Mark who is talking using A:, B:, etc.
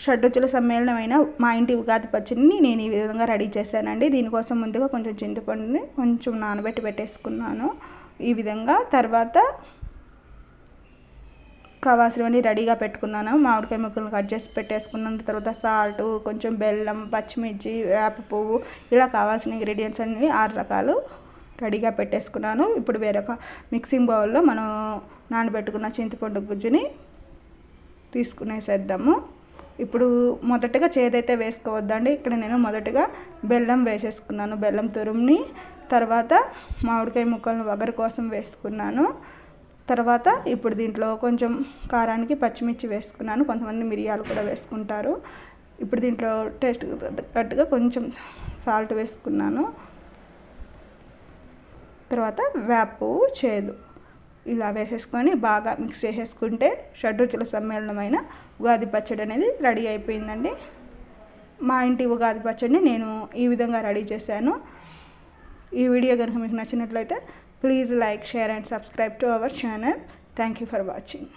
A: షడ్రుచుల సమ్మేళనమైన మా ఇంటి ఉగాది పచ్చడిని నేను ఈ విధంగా రెడీ చేశానండి. దీనికోసం ముందుగా కొంచెం చింతపండుని కొంచెం నానబెట్టి పెట్టేసుకున్నాను ఈ విధంగా. తర్వాత కావాల్సినవన్నీ రెడీగా పెట్టుకున్నాను. మామిడికాయ ముక్కలు కట్ చేసి పెట్టేసుకున్నాను. తర్వాత సాల్ట్, కొంచెం బెల్లం, పచ్చిమిర్చి, వేప పువ్వు, ఇలా కావాల్సిన ఇంగ్రీడియంట్స్ అన్నీ 6 రకాలు రెడీగా పెట్టేసుకున్నాను. ఇప్పుడు వేరొక మిక్సింగ్ బౌల్లో మనం నానబెట్టుకున్న చింతపండు గుజ్జుని తీసుకునేసేద్దాము. ఇప్పుడు మొదటగా చేదైతే వేసుకోవద్దండి. ఇక్కడ నేను మొదటగా బెల్లం వేసేసుకున్నాను. బెల్లం తురుముని తర్వాత మామిడికాయ ముక్కలను వగరు కోసం వేసుకున్నాను. తర్వాత ఇప్పుడు దీంట్లో కొంచెం కారానికి పచ్చిమిర్చి వేసుకున్నాను. కొంతమంది మిరియాలు కూడా వేసుకుంటారు. ఇప్పుడు దీంట్లో టేస్ట్ తగ్గట్టుగా కొంచెం సాల్ట్ వేసుకున్నాను. తర్వాత వేప పువ్వు, చేదు ఇలా వేసేసుకొని బాగా మిక్స్ చేసేసుకుంటే షడ్రుచుల సమ్మేళనమైన ఉగాది పచ్చడి అనేది రెడీ అయిపోయిందండి. మా ఇంటి ఉగాది పచ్చడిని నేను ఈ విధంగా రెడీ చేశాను. ఈ వీడియో కనుక మీకు నచ్చినట్లయితే please like, share and subscribe to our channel. Thank you for watching.